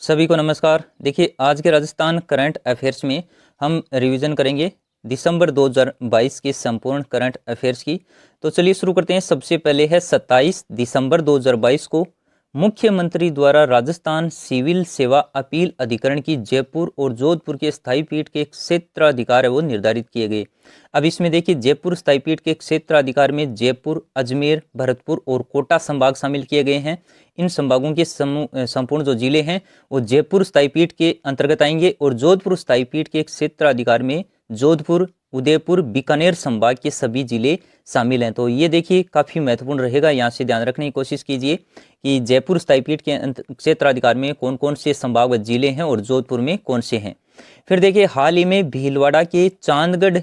सभी को नमस्कार। देखिए, आज के राजस्थान करंट अफेयर्स में हम रिवीजन करेंगे दिसंबर 2022 के संपूर्ण करंट अफेयर्स की। तो चलिए शुरू करते हैं। सबसे पहले है 27 दिसंबर 2022 को मुख्यमंत्री द्वारा राजस्थान सिविल सेवा अपील अधिकरण की जयपुर और जोधपुर के स्थायी पीठ के क्षेत्राधिकार है वो निर्धारित किए गए। अब इसमें देखिए, जयपुर स्थायी पीठ के क्षेत्राधिकार में जयपुर, अजमेर, भरतपुर और कोटा संभाग शामिल किए गए हैं। इन संभागों के संपूर्ण जो जिले हैं वो जयपुर स्थायी पीठ के अंतर्गत आएंगे और जोधपुर स्थायी पीठ के क्षेत्राधिकार में जोधपुर, उदयपुर, बीकानेर संभाग के सभी जिले शामिल हैं। तो ये देखिए काफी महत्वपूर्ण रहेगा, यहाँ से ध्यान रखने की कोशिश कीजिए कि जयपुर स्थायी पीठ के क्षेत्राधिकार में कौन कौन से संभाग व जिले हैं और जोधपुर में कौन से हैं। फिर देखिए, हाल ही में भीलवाड़ा के चांदगढ़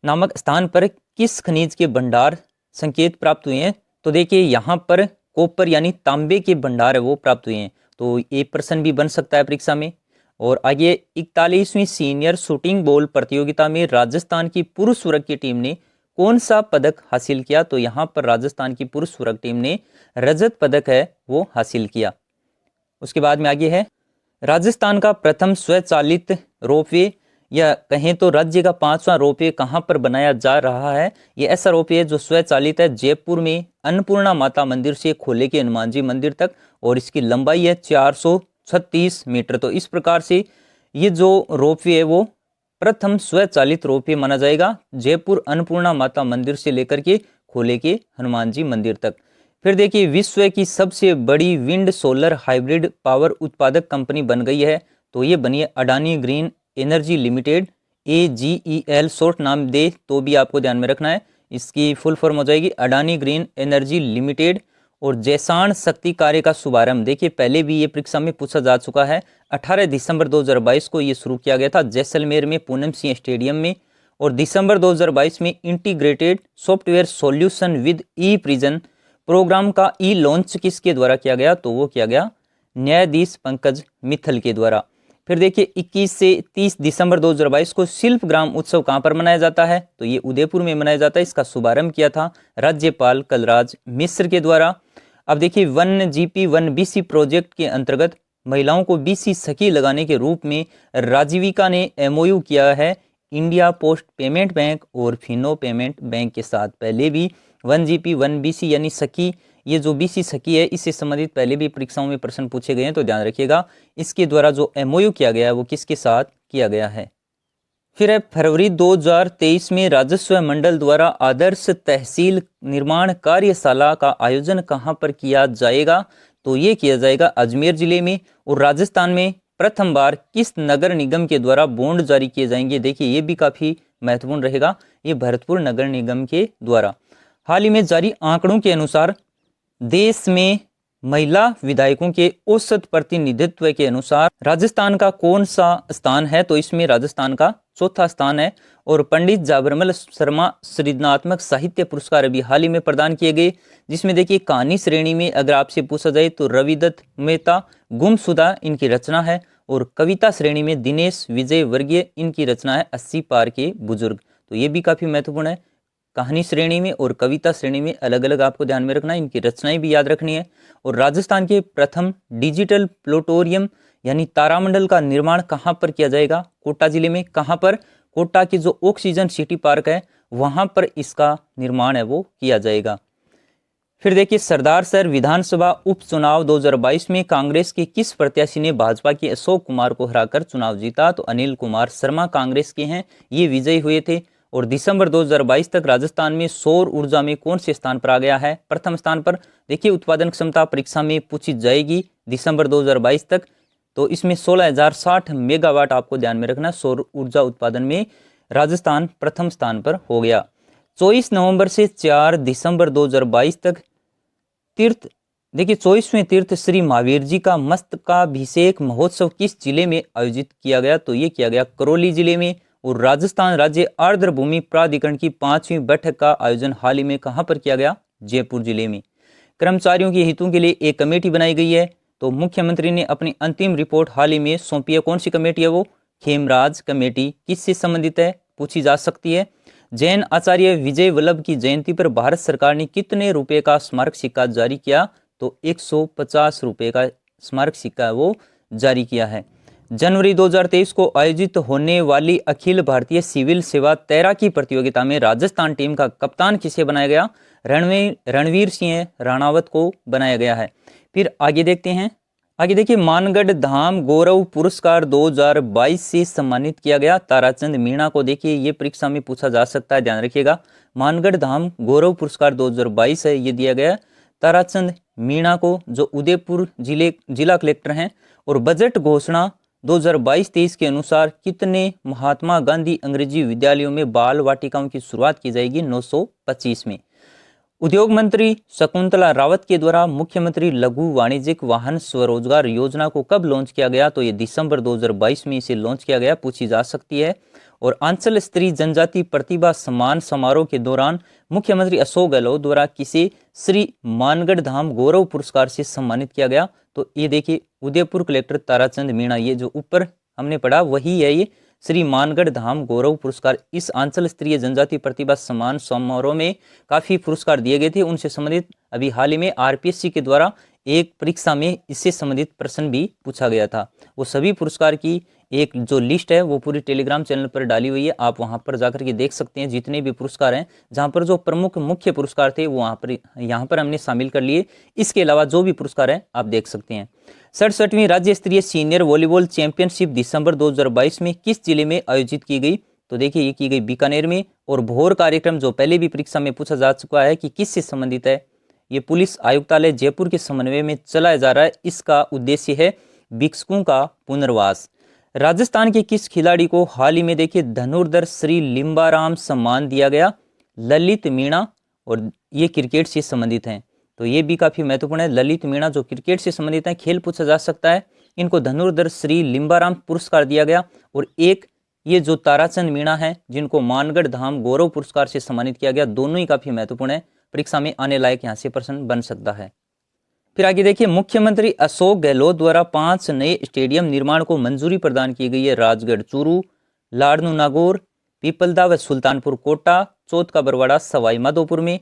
नामक स्थान पर किस खनिज के भंडार संकेत प्राप्त हुए हैं। तो देखिए, यहाँ पर कॉपर यानी तांबे के भंडार है वो प्राप्त हुए हैं। तो ये प्रश्न भी बन सकता है परीक्षा में। और आगे 41वीं सीनियर शूटिंग बॉल प्रतियोगिता में राजस्थान की पुरुष वर्ग की टीम ने कौन सा पदक हासिल किया। तो यहाँ पर राजस्थान की पुरुष वर्ग टीम ने रजत पदक है वो हासिल किया। उसके बाद में आगे है राजस्थान का प्रथम स्वचालित रोपवे या कहें तो राज्य का 5वां रोपवे कहां पर बनाया जा रहा है। ये ऐसा रोपवे जो स्वचालित है, जयपुर में अन्नपूर्णा माता मंदिर से खोले के हनुमान जी मंदिर तक, और इसकी लंबाई है 436 मीटर। तो इस प्रकार से ये जो रोपवे है वो प्रथम स्वचालित रोपवे माना जाएगा, जयपुर अन्नपूर्णा माता मंदिर से लेकर के खोले के हनुमान जी मंदिर तक। फिर देखिए, विश्व की सबसे बड़ी विंड सोलर हाइब्रिड पावर उत्पादक कंपनी बन गई है। तो ये बनी है Adani green energy limited, AGEL short नाम दे तो भी आपको ध्यान में रखना है। इसकी फुल फॉर्म हो जाएगी अडानी ग्रीन एनर्जी लिमिटेड। और जैसाण शक्ति कार्य का शुभारंभ देखिए पहले भी ये परीक्षा में पूछा जा चुका है। 18 दिसंबर 2022 को ये शुरू किया गया था जैसलमेर में पूनम सिंह स्टेडियम में। और दिसंबर 2022 में integrated software solution with e prison program का ई लॉन्च किसके द्वारा किया गया। तो वो किया गया न्यायाधीश पंकज मित्तल के द्वारा। फिर देखिए, 21 से 30 दिसंबर 2022 को शिल्प ग्राम उत्सव कहां पर मनाया जाता है। तो ये उदयपुर में मनाया जाता है। इसका शुभारंभ किया था राज्यपाल कलराज मिश्र के द्वारा। अब देखिए, 1GP 1BC प्रोजेक्ट के अंतर्गत महिलाओं को BC सखी लगाने के रूप में राजीविका ने MOU किया है इंडिया पोस्ट पेमेंट बैंक और फिनो पेमेंट बैंक के साथ। पहले भी 1GP 1BC यानी सखी, ये जो BC सखी है, इससे संबंधित पहले भी परीक्षाओं में प्रश्न पूछे गए हैं, तो ध्यान रखिएगा। इसके द्वारा जो MOU किया गया है वो किसके साथ किया गया है। फिर है फरवरी 2023 में राजस्व मंडल द्वारा आदर्श तहसील निर्माण कार्यशाला का आयोजन कहां पर किया जाएगा। तो ये किया जाएगा अजमेर जिले में। और राजस्थान में प्रथम बार किस नगर निगम के द्वारा बॉन्ड जारी किए जाएंगे। देखिए, ये भी काफी महत्वपूर्ण रहेगा, ये भरतपुर नगर निगम के द्वारा। हाल ही में जारी आंकड़ों के अनुसार देश में महिला विधायकों के औसत प्रतिनिधित्व के अनुसार राजस्थान का कौन सा स्थान है। तो इसमें राजस्थान का चौथा स्थान है। और पंडित जाबरमल शर्मा सृजनात्मक साहित्य पुरस्कार अभी हाल ही में प्रदान किए गए, जिसमें देखिए कहानी श्रेणी में अगर आपसे पूछा जाए तो रविदत्त मेहता गुमशुदा इनकी रचना है। और कविता श्रेणी में दिनेश विजय वर्गीय इनकी रचना है 80 पार के बुजुर्ग। तो ये भी काफी महत्वपूर्ण है। कहानी श्रेणी में और कविता श्रेणी में अलग अलग आपको ध्यान में रखना है, इनकी रचनाएं भी याद रखनी है। और राजस्थान के प्रथम डिजिटल प्लोटोरियम यानी तारामंडल का निर्माण कहां पर किया जाएगा। कोटा जिले में। कहां पर? कोटा की जो ऑक्सीजन सिटी पार्क है वहां पर इसका निर्माण है वो किया जाएगा। फिर देखिए, सरदार सर विधानसभा उपचुनाव 2022 में कांग्रेस के किस प्रत्याशी ने भाजपा के अशोक कुमार को हराकर चुनाव जीता। तो अनिल कुमार शर्मा कांग्रेस के हैं, ये विजयी हुए थे। और दिसंबर 2022 तक राजस्थान में सौर ऊर्जा में कौन से स्थान पर आ गया है। प्रथम स्थान पर। देखिए, उत्पादन क्षमता परीक्षा में पूछी जाएगी दिसंबर 2022 तक। तो इसमें 16,060 मेगावाट आपको ध्यान में रखना। सौर ऊर्जा उत्पादन में राजस्थान प्रथम स्थान पर हो गया। 24 नवंबर से 4 दिसंबर 2022 तक तीर्थ देखिए 24वें तीर्थ श्री महावीर जी का मस्तकाभिषेक महोत्सव किस जिले में आयोजित किया गया। तो ये किया गया करौली जिले में। और राजस्थान राज्य आर्द्र भूमि प्राधिकरण की 5वीं बैठक का आयोजन हाल ही में कहां पर किया गया। जयपुर जिले में। कर्मचारियों के हितों के लिए एक कमेटी बनाई गई है। तो मुख्यमंत्री ने अपनी अंतिम रिपोर्ट हाल ही में सौंपी है। कौन सी कमेटी है वो? खेमराज कमेटी। किससे संबंधित है पूछी जा सकती है। जैन आचार्य विजय वल्लभ की जयंती पर भारत सरकार ने कितने रुपए का स्मारक सिक्का जारी किया। तो 150 रुपए का स्मारक सिक्का वो जारी किया है। जनवरी 2023 को आयोजित होने वाली अखिल भारतीय सिविल सेवा तैराकी प्रतियोगिता में राजस्थान टीम का कप्तान किसे बनाया गया? रणवीर सिंह राणावत को बनाया गया है। फिर आगे देखते हैं। आगे देखिए, मानगढ़ धाम गौरव पुरस्कार 2022 से सम्मानित किया गया ताराचंद मीणा को। देखिए ये परीक्षा में पूछा जा सकता है, ध्यान रखिएगा। मानगढ़ धाम गौरव पुरस्कार 2022 है, ये दिया गया ताराचंद मीणा को, जो उदयपुर जिला कलेक्टर हैं। और बजट घोषणा 2022-23 के अनुसार कितने महात्मा गांधी अंग्रेजी विद्यालयों में बाल वाटिकाओं की शुरुआत की जाएगी? 925 में। उद्योग मंत्री शकुंतला रावत के द्वारा मुख्यमंत्री लघु वाणिज्यिक वाहन स्वरोजगार योजना को कब लॉन्च किया गया? तो ये दिसंबर 2022 में इसे लॉन्च किया गया, पूछी जा सकती है। और अंचल स्तरीय जनजाति प्रतिभा सम्मान समारोह के दौरान मुख्यमंत्री अशोक गहलोत द्वारा किसे श्री मानगढ़ धाम गौरव पुरस्कार से सम्मानित किया गया? तो ये देखिए उदयपुर कलेक्टर ताराचंद मीणा, ये जो ऊपर हमने पढ़ा वही है, ये श्री मानगढ़ धाम गौरव पुरस्कार। इस अंचल स्तरीय जनजाति प्रतिभा सम्मान समारोह में काफी पुरस्कार दिए गए थे, उनसे संबंधित अभी हाल ही में आरपीएससी के द्वारा एक परीक्षा में इससे संबंधित प्रश्न भी पूछा गया था। वो सभी पुरस्कार की एक जो लिस्ट है वो पूरी टेलीग्राम चैनल पर डाली हुई है, आप वहां पर जाकर के देख सकते हैं जितने भी पुरस्कार हैं। जहां पर जो प्रमुख मुख्य पुरस्कार थे वो यहाँ पर हमने शामिल कर लिए। इसके अलावा जो भी पुरस्कार हैं आप देख सकते हैं। 67वीं राज्य स्तरीय सीनियर वॉलीबॉल चैंपियनशिप दिसंबर 2022 में किस जिले में आयोजित की गई? तो देखिए ये की गई बीकानेर में। और भोर कार्यक्रम जो पहले भी परीक्षा में पूछा जा चुका है कि किससे संबंधित है, ये पुलिस आयुक्तालय जयपुर के समन्वय में चलाया जा रहा है। इसका उद्देश्य है भिक्षुकों का पुनर्वास। राजस्थान के किस खिलाड़ी को हाल ही में देखिए धनुर्धर श्री लिम्बाराम सम्मान दिया गया? ललित मीणा, और ये क्रिकेट से संबंधित हैं, तो ये भी काफी महत्वपूर्ण है। ललित मीणा जो क्रिकेट से संबंधित है, खेल पूछा जा सकता है, इनको धनुर्धर श्री लिम्बाराम पुरस्कार दिया गया। और एक ये जो ताराचंद मीणा है जिनको मानगढ़ धाम गौरव पुरस्कार से सम्मानित किया गया, दोनों ही काफी महत्वपूर्ण है, परीक्षा में आने लायक यहाँ से प्रश्न बन सकता है। फिर आगे देखिए, मुख्यमंत्री अशोक गहलोत द्वारा 5 नए स्टेडियम निर्माण को मंजूरी प्रदान की गई है। राजगढ़ चूरू, लाड़नू नागौर, पीपलदा व सुल्तानपुर कोटा, चौथ का बरवाड़ा सवाई माधोपुर में।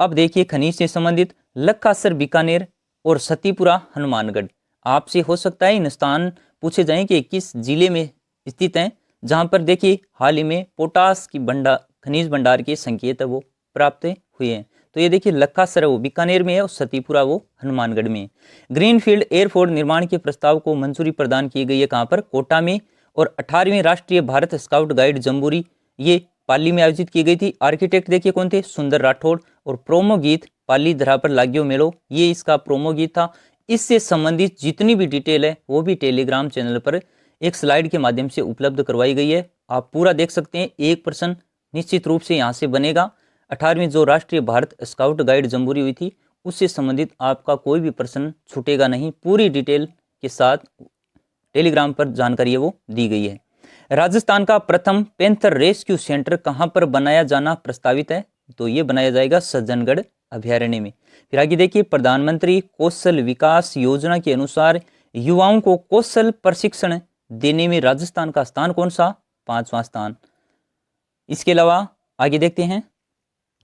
अब देखिए खनिज से संबंधित लक्कासर बीकानेर और सतीपुरा हनुमानगढ़। आपसे हो सकता है इन स्थान पूछे जाएं कि किस जिले में स्थित हैं, जहां पर देखिए हाल ही में पोटास की खनिज भंडार के संकेत है वो प्राप्त हुए हैं। तो ये देखिए लक्कासर वो बीकानेर में है और सतीपुरा वो हनुमानगढ़ में है। ग्रीनफील्ड एयरपोर्ट निर्माण के प्रस्ताव को मंजूरी प्रदान की गई है, कहां पर? कोटा में। और 18वीं राष्ट्रीय भारत स्काउट गाइड जम्बूरी ये पाली में आयोजित की गई थी। आर्किटेक्ट देखिए कौन थे? सुंदर राठौड़। और प्रोमो गीत पाली धरा पर लाग्यो मेलो, ये इसका प्रोमो गीत था। इससे संबंधित जितनी भी डिटेल है वो भी टेलीग्राम चैनल पर एक स्लाइड के माध्यम से उपलब्ध करवाई गई है, आप पूरा देख सकते हैं। एक प्रश्न निश्चित रूप से यहाँ से बनेगा। 18वीं जो राष्ट्रीय भारत स्काउट गाइड जम्बूरी हुई थी उससे संबंधित आपका कोई भी प्रश्न छूटेगा नहीं, पूरी डिटेल के साथ टेलीग्राम पर जानकारी है वो दी गई है। राजस्थान का प्रथम पैंथर रेस्क्यू सेंटर कहां पर बनाया जाना प्रस्तावित है? तो ये बनाया जाएगा सज्जनगढ़ अभयारण्य में। फिर आगे देखिए, प्रधानमंत्री कौशल विकास योजना के अनुसार युवाओं को कौशल प्रशिक्षण देने में राजस्थान का स्थान कौन सा? 5वां स्थान। इसके अलावा आगे देखते हैं,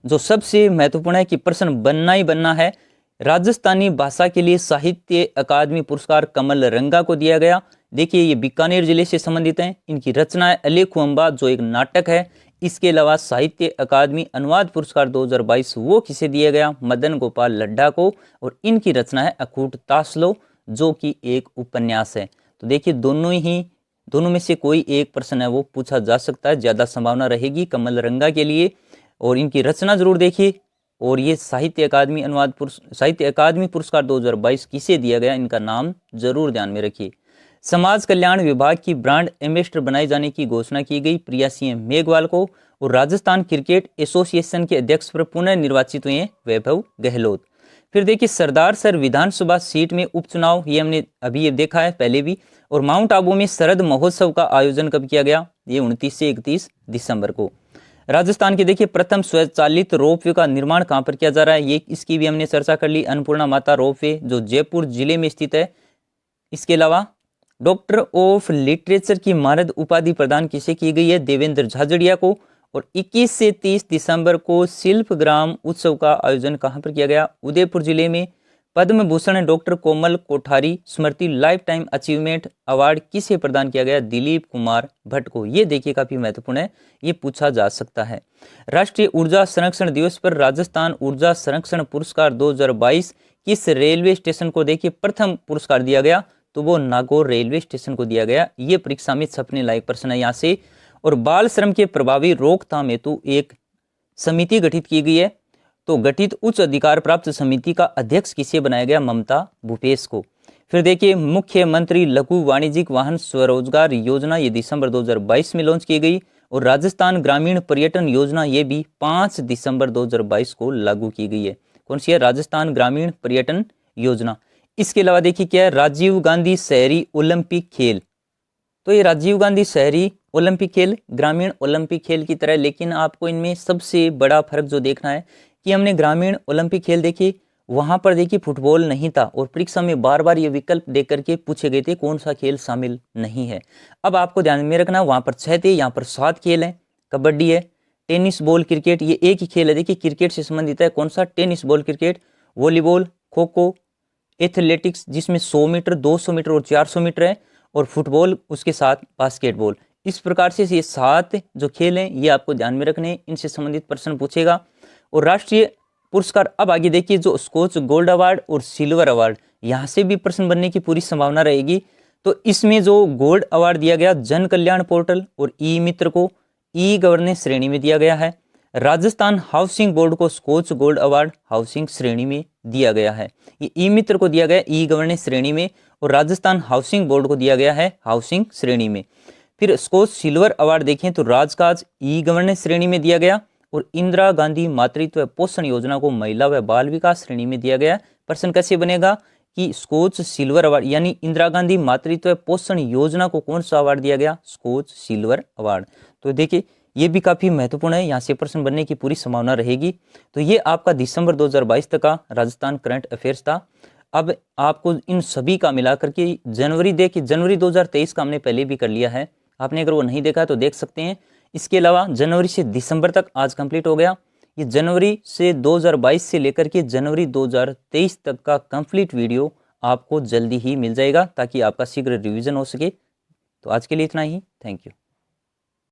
जो सबसे महत्वपूर्ण है कि प्रश्न बनना ही बनना है, राजस्थानी भाषा के लिए साहित्य अकादमी पुरस्कार कमल रंगा को दिया गया। देखिए ये बीकानेर जिले से संबंधित हैं, इनकी रचना है अलेखु अम्बा जो एक नाटक है। इसके अलावा साहित्य अकादमी अनुवाद पुरस्कार 2022 वो किसे दिया गया? मदन गोपाल लड्ढा को। और इनकी रचना है अकूट तासलो जो कि एक उपन्यास है। तो देखिए दोनों में से कोई एक प्रश्न है वो पूछा जा सकता है, ज्यादा संभावना रहेगी कमल रंगा के लिए। और इनकी रचना जरूर देखिए। और ये साहित्य अकादमी पुरस्कार 2022 किसे दिया गया, इनका नाम जरूर ध्यान में रखिए। समाज कल्याण विभाग की ब्रांड एम्बेसडर बनाए जाने की घोषणा की गई प्रिया सिंह मेघवाल को। और राजस्थान क्रिकेट एसोसिएशन के अध्यक्ष पर पुनर्निर्वाचित हुए वैभव गहलोत। फिर देखिए, सरदार सर विधानसभा सीट में उपचुनाव, ये हमने अभी ये देखा है पहले भी। और माउंट आबू में शरद महोत्सव का आयोजन कब किया गया? ये 29 से 31 दिसंबर को। राजस्थान के देखिए प्रथम स्वचालित रोपवे का निर्माण कहां पर किया जा रहा है, ये इसकी भी हमने चर्चा कर ली। अन्नपूर्णा माता रोपवे जो जयपुर जिले में स्थित है। इसके अलावा डॉक्टर ऑफ लिटरेचर की मानद उपाधि प्रदान किसे की गई है? देवेंद्र झाझड़िया को। और 21 से 30 दिसंबर को शिल्प ग्राम उत्सव का आयोजन कहां पर किया गया? उदयपुर जिले में। पद्म भूषण डॉक्टर कोमल कोठारी स्मृति लाइफ टाइम अचीवमेंट अवार्ड किसे प्रदान किया गया? दिलीप कुमार भट्ट को। ये देखिए काफी महत्वपूर्ण है, ये पूछा जा सकता है। राष्ट्रीय ऊर्जा संरक्षण दिवस पर राजस्थान ऊर्जा संरक्षण पुरस्कार 2022 किस रेलवे स्टेशन को देखिए प्रथम पुरस्कार दिया गया? तो वो नागौर रेलवे स्टेशन को दिया गया। ये परीक्षा में छपने लायक प्रश्न है यहाँ से। और बाल श्रम के प्रभावी रोकथाम हेतु एक समिति गठित की गई है, तो गठित उच्च अधिकार प्राप्त समिति का अध्यक्ष किसे बनाया गया? ममता भूपेश को। फिर देखिए मुख्यमंत्री लघु वाणिज्यिक वाहन स्वरोजगार योजना ये दिसंबर 2022 में लॉन्च की गई। और राजस्थान ग्रामीण पर्यटन योजना ये भी 5 दिसंबर 2022 को लागू की गई है। कौन सी है? राजस्थान ग्रामीण पर्यटन योजना। इसके अलावा देखिए क्या है? राजीव गांधी शहरी ओलंपिक खेल। तो ये राजीव गांधी शहरी ओलंपिक खेल ग्रामीण ओलंपिक खेल की तरह, लेकिन आपको इनमें सबसे बड़ा फर्क जो देखना है कि हमने ग्रामीण ओलंपिक खेल देखे, वहां पर देखिए फुटबॉल नहीं था और परीक्षा में बार बार ये विकल्प दे करके पूछे गए थे कौन सा खेल शामिल नहीं है। अब आपको ध्यान में रखना, वहां पर 6 थे, यहाँ पर 7 खेल हैं। कबड्डी है, टेनिस बॉल क्रिकेट, ये एक ही खेल है। देखिए क्रिकेट से संबंधित है, कौन सा? Tennis ball cricket. Volleyball, kho kho, athletics जिसमें 100 मीटर 200 मीटर और 400 मीटर है, और फुटबॉल उसके साथ बास्केटबॉल। इस प्रकार से ये 7 जो खेल हैं ये आपको ध्यान में रखने, इनसे संबंधित प्रश्न पूछेगा। और राष्ट्रीय पुरस्कार अब आगे देखिए, जो स्कोच गोल्ड अवार्ड और सिल्वर अवार्ड, यहाँ से भी प्रश्न बनने की पूरी संभावना रहेगी। तो इसमें जो गोल्ड अवार्ड दिया गया जन कल्याण पोर्टल और ई मित्र को ई गवर्नेंस श्रेणी में दिया गया है। राजस्थान हाउसिंग बोर्ड को स्कोच गोल्ड अवार्ड हाउसिंग श्रेणी में दिया गया है। ये ई मित्र को दिया गया ई गवर्नेंस श्रेणी में, और राजस्थान हाउसिंग बोर्ड को दिया गया है हाउसिंग श्रेणी में। फिर स्कोच सिल्वर अवार्ड देखें तो राजकाज ई गवर्नेंस श्रेणी में दिया गया, और इंदिरा गांधी मातृत्व पोषण योजना को महिला व बाल विकास श्रेणी में दिया गया। प्रश्न कैसे बनेगा कि स्कोच सिल्वर अवार्ड यानी इंदिरा गांधी मातृत्व पोषण योजना को कौन सा अवार्ड दिया गया? Skoch silver award. तो देखिए ये भी काफी महत्वपूर्ण है, यहाँ से प्रश्न बनने की पूरी संभावना रहेगी। तो ये आपका दिसंबर 2022 तक का राजस्थान करंट अफेयर्स था। अब आपको इन सभी का मिलाकर के जनवरी 2023 का हमने पहले भी कर लिया है, आपने अगर वो नहीं देखा तो देख सकते हैं। इसके अलावा जनवरी से दिसंबर तक आज कंप्लीट हो गया। ये जनवरी से 2022 से लेकर के जनवरी 2023 तक का कंप्लीट वीडियो आपको जल्दी ही मिल जाएगा, ताकि आपका शीघ्र रिवीजन हो सके। तो आज के लिए इतना ही, थैंक यू।